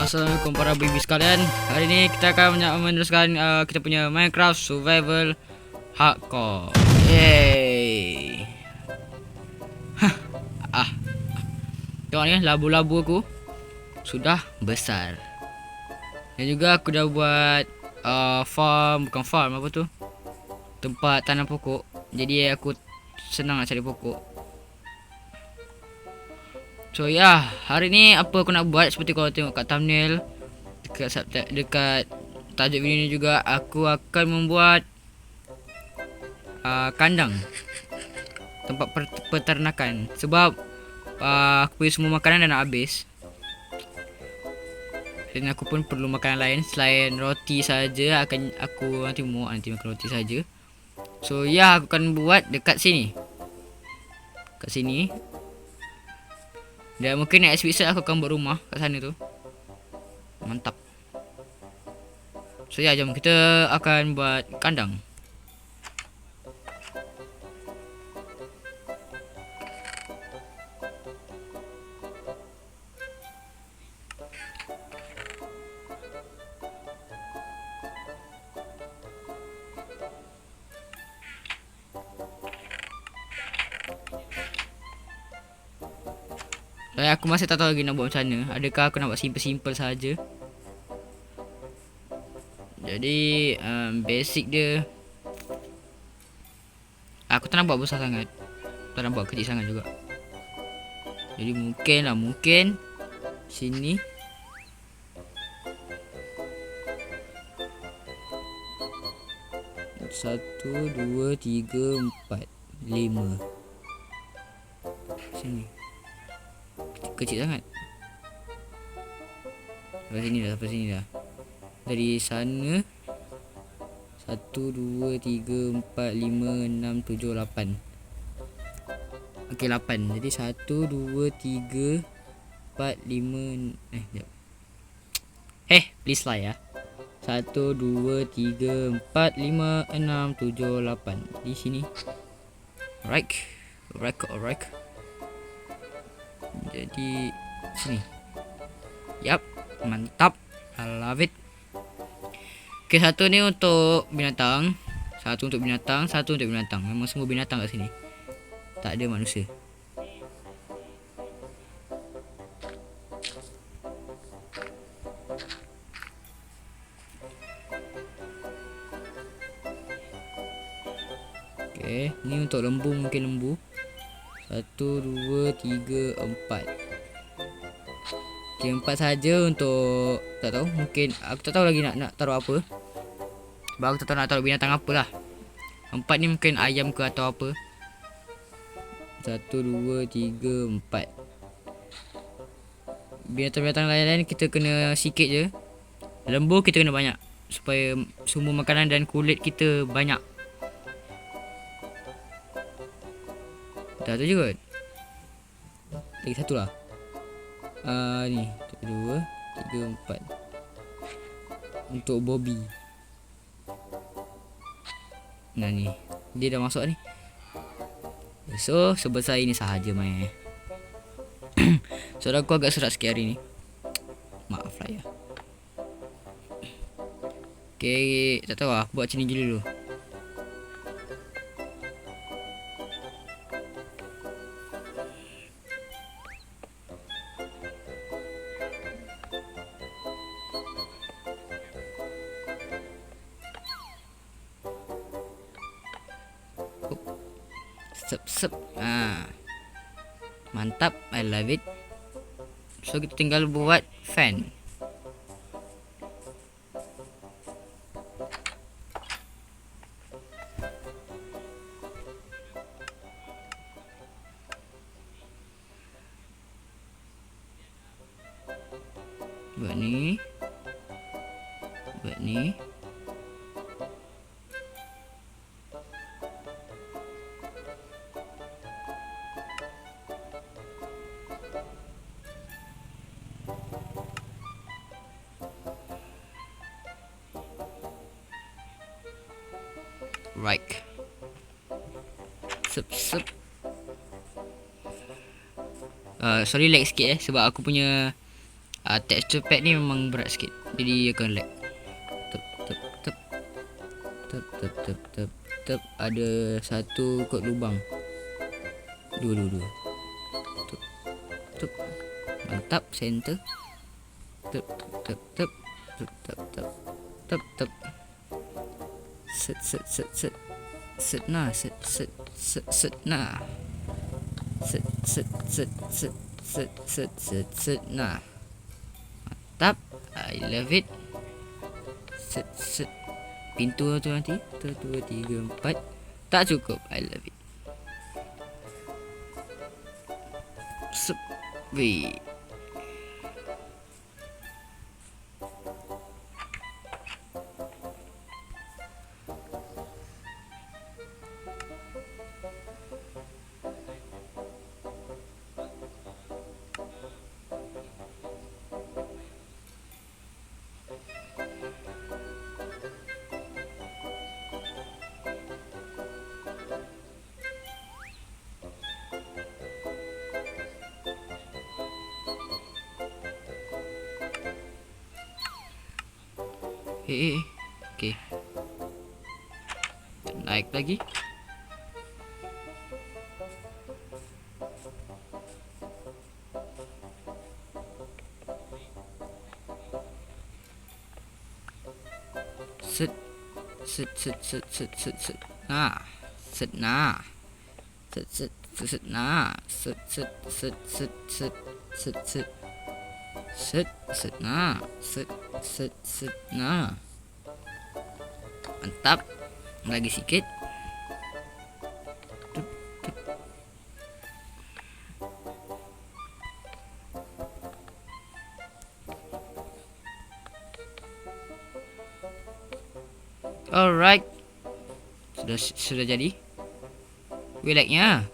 Assalamualaikum para baby sekalian. Hari ini kita akan meneruskan kita punya Minecraft Survival Hardcore. Yeay. Tengok ni labu-labu aku sudah besar. Dan juga aku dah buat bukan farm, apa tu? Tempat tanam pokok. Jadi aku senang nak cari pokok. So ya, hari ni apa aku nak buat, seperti kalau tengok kat thumbnail, dekat tajuk video ni juga, aku akan membuat kandang, tempat peternakan. Sebab aku punya semua makanan dah nak habis, dan aku pun perlu makanan lain selain roti saja. Aku nanti makan roti saja. So ya, aku akan buat dekat sini, kat sini. Dan mungkin next episode aku akan buat rumah kat sana tu. Mantap. So ya, jom kita akan buat kandang. Aku masih tak tahu lagi nak buat macam mana. Adakah aku nak buat simple-simple saja. Jadi basic dia, aku tak nak buat besar sangat, tak nak buat kecil sangat juga. Jadi mungkin sini. Satu, dua, tiga, empat, lima. Sini kecil sangat. Sampai sini dah. Dari sana 1, 2, 3, 4, 5, 6, 7, 8. Okey, 8. Jadi 1, 2, 3, 4, 5. Sekejap. Please lah ya. 1, 2, 3, 4, 5, 6, 7, 8. Di sini. Alright. Jadi sini. Yap, mantap. I love it. Okay, satu ni untuk binatang, satu untuk binatang. Memang semua binatang kat sini, tak ada manusia. Okay, ni untuk lembu, mungkin lembu. 1, 2, 3, 4. Okay, 4 saja untuk, tak tahu, mungkin aku tak tahu lagi nak taruh apa. Sebab aku tak tahu nak taruh binatang apa lah. 4 ni mungkin ayam ke atau apa. 1, 2, 3, 4. Binatang-binatang lain-lain kita kena sikit je. Lembu kita kena banyak, supaya semua makanan dan kulit kita banyak. Dah tu je kot. Lagi satu lah. Ni 2, 3, 4. Untuk Bobby. Nah ni, dia dah masuk ni. So sebesar ini sahaja mai. Suara aku agak serak sikit hari ni, maaf lah ya. Okay, tak tahu lah, buat macam ni dulu. Sep. Mantap, I love it. So kita tinggal buat fan. Buat ni. Right. Sep. Sorry lag sikit sebab aku punya Texture pack ni memang berat sikit, jadi akan lag. Tep tep tep tep tep tep tep tep. Ada satu kot lubang. Dua. Tep tep. Mantap, center. Tep tep tep tep tep tep tep tep. Set set nah, set nah. Set nah. Mantap, I love it. Set. Pintu tu nanti 1, 2, 3, 4. Tak cukup, I love it. Sep. Wait. Okay. Naik lagi. Set. Nah. Set nah. Set nah. Set nah. Set nah. Mantap. Lagi sikit. Alright. Sudah jadi. Wileknya.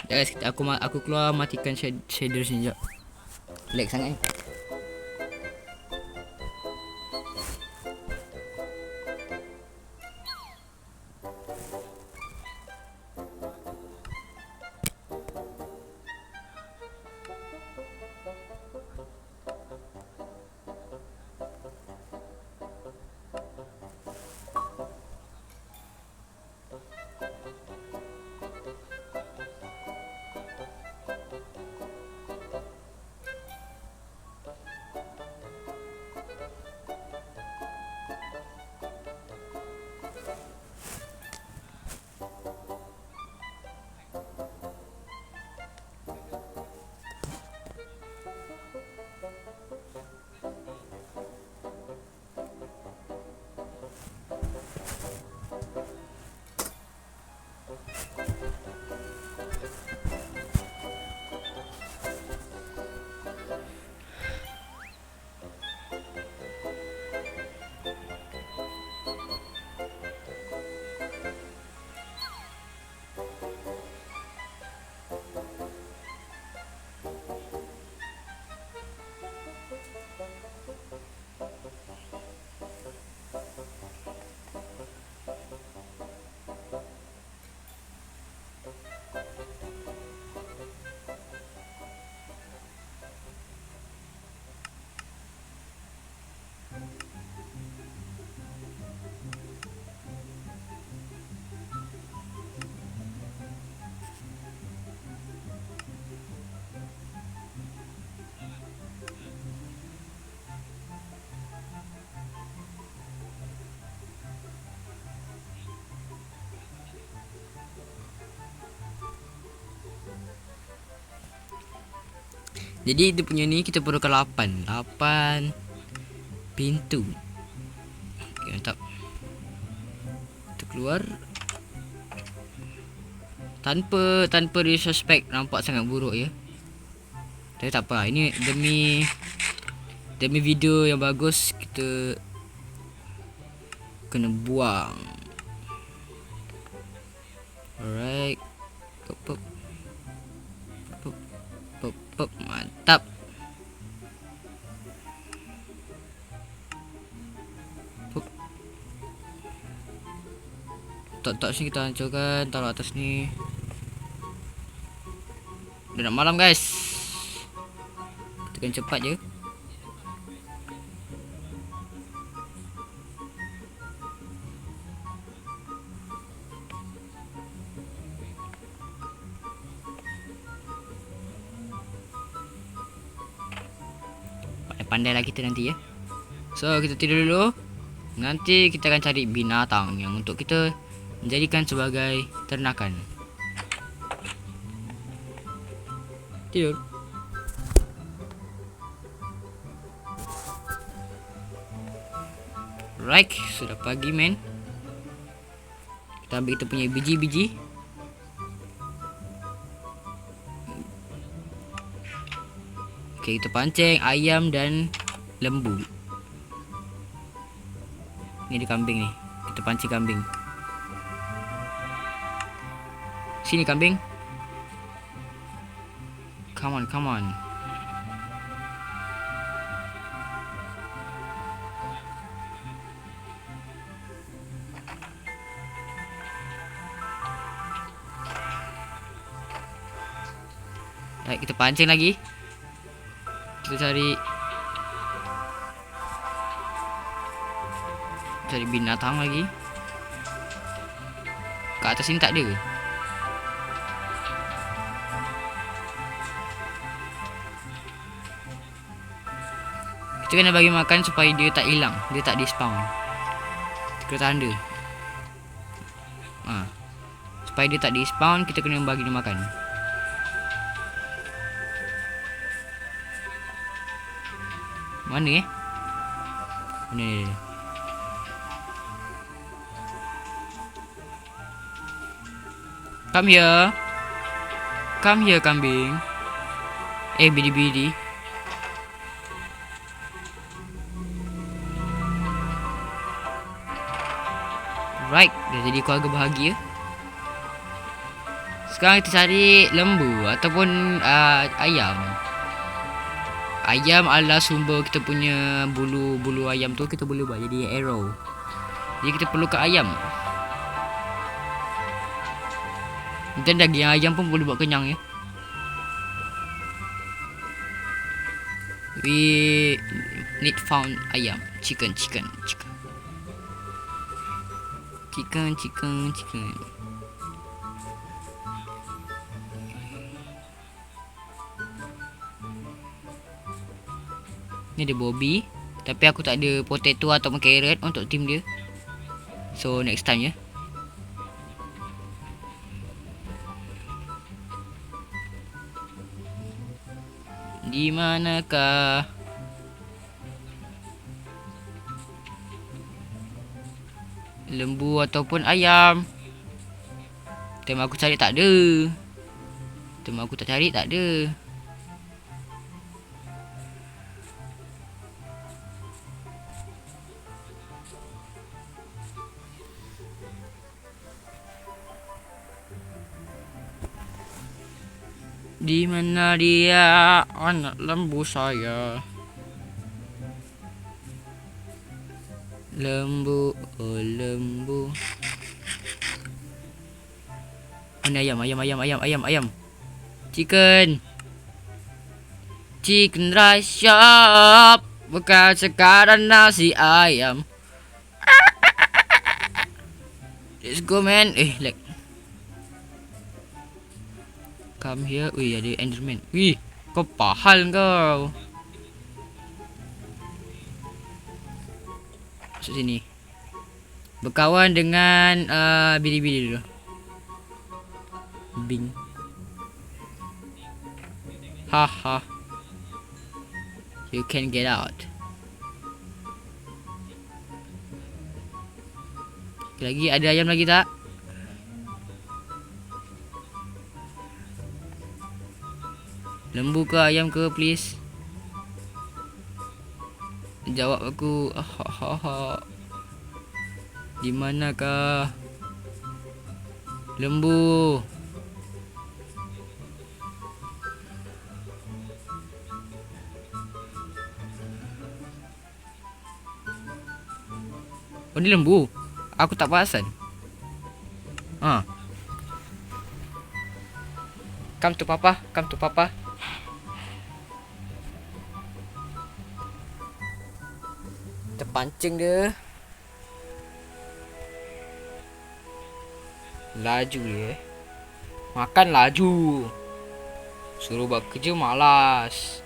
Guys, aku keluar matikan shader sini jap. Lag sangat ni. Jadi dia punya ni kita perlukan 8 pintu. Okay, mantap. Kita keluar. Tanpa disrespect, nampak sangat buruk ya. Tapi tak apa, ini demi video yang bagus, kita kena buang. Alright. Pop, mantap. Tak sini kita hancurkan, taruh atas ni. Dah nak malam guys. Tekan cepat je. Pandailah kita nanti ya. So kita tidur dulu. Nanti kita akan cari binatang yang untuk kita jadikan sebagai ternakan. Tidur. Right, sudah pagi men. Kita ambil kita punya biji-biji. Okay, kita pancing ayam dan lembu. Ni ada kambing ni. Kita pancing kambing. Sini kambing. Come on, come on. Baik, kita pancing lagi. Kita cari binatang lagi. Kat atas sini tak ada ke? Kita kena bagi makan supaya dia tak hilang, dia tak di-spawn. Kita tanda. Supaya dia tak di-spawn, kita kena bagi dia makan. Mana ni? Come here. Come here kambing. Bidi-bidi. Right, dah jadi keluarga bahagia. Sekarang kita cari lembu ataupun ayam. Ayam adalah sumber kita punya bulu ayam tu kita boleh buat jadi arrow. Jadi kita perlukan ayam. Dan daging ayam pun boleh buat kenyang ya. We need found ayam. Chicken. Ni ada Bobby. Tapi aku tak ada potato ataupun carrot untuk team dia. So next time ya. Di manakah lembu ataupun ayam? Time aku cari tak ada. Time aku tak cari tak ada. Di mana dia anak lembu saya? Lembu, oh lembu. Mana ayam. Chicken rice shop. Bukan sekarang nasi ayam. Let's go man. Like come here. Wih, ada enderman. Wih, kau pahal kau. Masuk sini. Berkawan dengan bili-bili dulu. Bing. Haha. You can get out. Lagi ada ayam lagi tak? Lembu ke ayam ke please? Jawab aku. Di manakah lembu? Oh ni lembu. Aku tak perasan. Come to papa. Come to papa. Terpancing dia. Laju dia. Makan laju. Suruh buat kerja malas.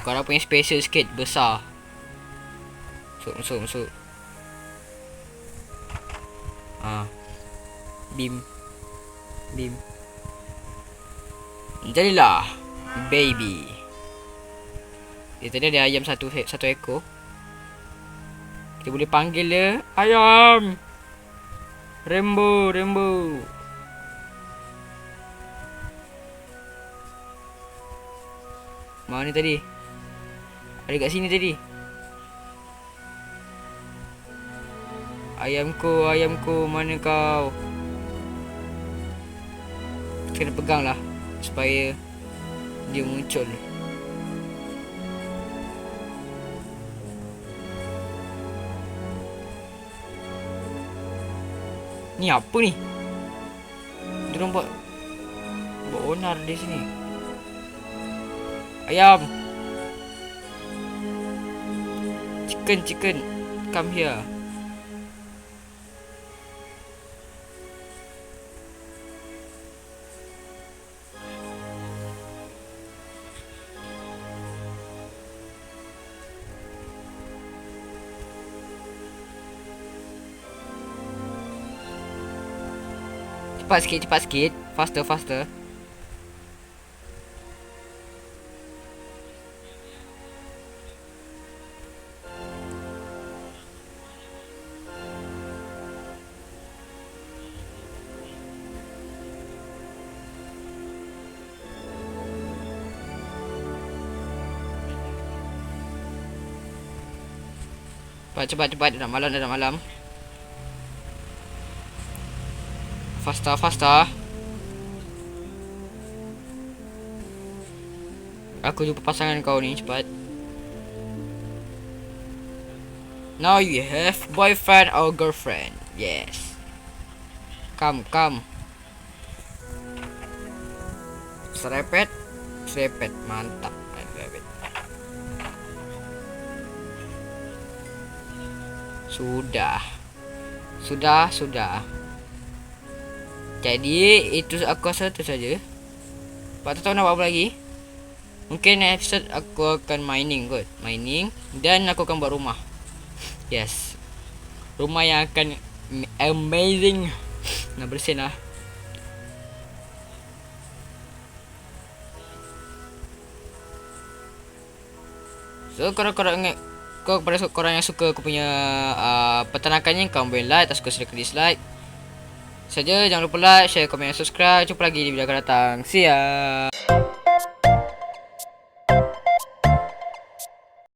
Korang punya spaces sikit besar. Masuk. Bim. Jadilah baby. Dia tadi ada ayam satu ekor. Kita boleh panggil dia ayam. Rainbow. Mana tadi? Ada kat sini tadi. Ayamku, mana kau? Kena pegang lah supaya dia muncul. Ni apa ni? Diorang buat onar di sini. Ayam. Chicken, come here. Cepat sikit. Faster. Cepat. Dah malam. Faster. Aku jumpa pasangan kau ni, cepat. Now you have boyfriend or girlfriend. Yes. Come. Serepet. Mantap. Sudah. Jadi itu aku rasa tu saja. Pak tahu nak buat apa lagi? Mungkin next episode aku akan mining dan aku akan buat rumah. Yes. Rumah yang akan amazing. Nak bersin lah. So korang ingat, kepada korang yang suka aku punya peternakannya, kau boleh like, tak suka silahkan dislike saja. Jangan lupa like, share, komen dan subscribe. Jumpa lagi di video akan datang. See ya.